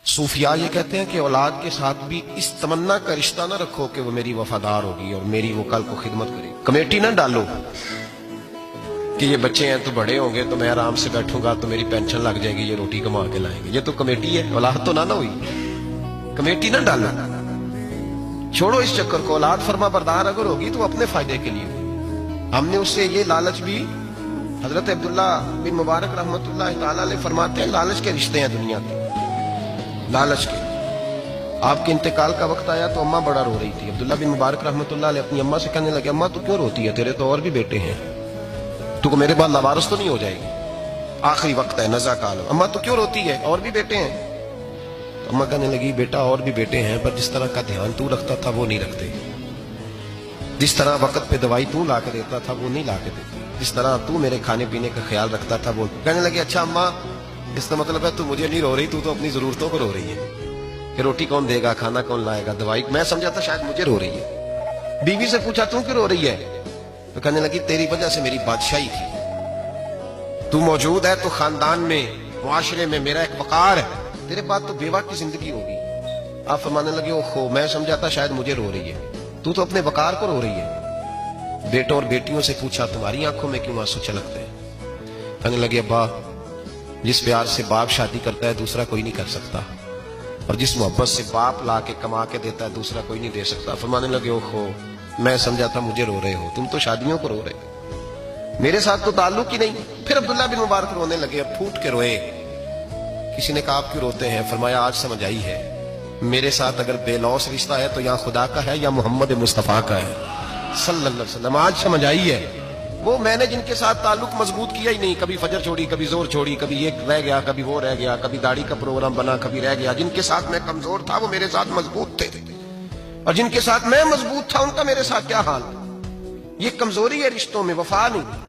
صوفیاء یہ کہتے ہیں کہ اولاد کے ساتھ بھی اس تمنا کا رشتہ نہ رکھو کہ وہ میری وفادار ہوگی اور میری وہ کل کو خدمت کرے. کمیٹی نہ ڈالو کہ یہ بچے ہیں تو بڑے ہوں گے تو میں آرام سے بیٹھوں گا تو میری پینشن لگ جائے گی، یہ روٹی کما کے لائیں گے. یہ تو کمیٹی ہے، اولاد تو نہ ہوئی. کمیٹی نہ ڈالو، چھوڑو اس چکر کو. اولاد فرما بردار اگر ہوگی تو اپنے فائدے کے لیے. ہم نے اس سے یہ لالچ بھی، حضرت عبداللہ بن مبارک رحمت اللہ تعالی علیہ فرماتے ہیں لالچ کے رشتے ہیں دنیا کے، لالچ کے. آپ کے انتقال کا وقت آیا تو اماں بڑا رو رہی تھی. عبداللہ بن مبارک رحمت اللہ علیہ اپنی اماں سے کہنے لگے اماں تو کیوں روتی ہے، تیرے تو اور بھی بیٹے ہیں، تو کو میرے بعد لاوارث تو نہیں ہو جائے گی، آخری وقت ہے، نزا کال. اماں تو کیوں روتی ہے، اور بھی بیٹے ہیں. تو اماں کہنے لگی بیٹا اور بھی بیٹے ہیں پر جس طرح کا دھیان تو رکھتا تھا وہ نہیں رکھتے، جس طرح وقت پہ دوائی تو لا کے دیتا تھا وہ نہیں لا کے دیتے، جس طرح تو میرے کھانے پینے کا خیال رکھتا تھا وہ. کہنے لگے اچھا اماں اس کا مطلب ہے تو مجھے نہیں رو رہی، تو اپنی ضرورتوں کو رو رہی ہے کہ روٹی کون دے گا، کھانا کون لائے گا، دوائی. میں سمجھا تھا شاید مجھے رو رہی ہے. بیوی سے پوچھا تو کیوں رو رہی ہے، تو کہنے لگی تیری وجہ سے میری بادشاہی تھی، تو موجود ہے تو خاندان میں معاشرے میں میرا ایک وقار ہے، تیرے بعد تو بیوہ کی زندگی ہوگی. آپ فرمانے لگے اوہو میں سمجھا تھا شاید مجھے رو رہی ہے، تو اپنے وقار کو رو رہی ہے. بیٹوں اور بیٹیوں سے پوچھا تمہاری آنکھوں میں کیوں آنسو چھلکتے ہیں. کہنے لگے ابا جس پیار سے باپ شادی کرتا ہے دوسرا کوئی نہیں کر سکتا، اور جس محبت سے باپ لا کے کما کے دیتا ہے دوسرا کوئی نہیں دے سکتا. فرمانے لگے اوہو میں سمجھا تھا مجھے رو رہے ہو، تم تو شادیوں کو رو رہے ہو، میرے ساتھ تو تعلق ہی نہیں. پھر عبداللہ بن مبارک رونے لگے، اب پھوٹ کے روئے. کسی نے کہا آپ کیوں روتے ہیں، فرمایا آج سمجھ آئی ہے میرے ساتھ اگر بے لوث رشتہ ہے تو یا خدا کا ہے یا محمد مصطفیٰ کا ہے صلی اللہ علیہ وسلم. آج سمجھ آئی ہے وہ میں نے جن کے ساتھ تعلق مضبوط کیا ہی نہیں، کبھی فجر چھوڑی، کبھی زور چھوڑی، کبھی یہ رہ گیا کبھی وہ رہ گیا، کبھی داڑھی کا پروگرام بنا کبھی رہ گیا. جن کے ساتھ میں کمزور تھا وہ میرے ساتھ مضبوط تھے، اور جن کے ساتھ میں مضبوط تھا ان کا میرے ساتھ کیا حال. یہ کمزوری ہے رشتوں میں، وفا نہیں.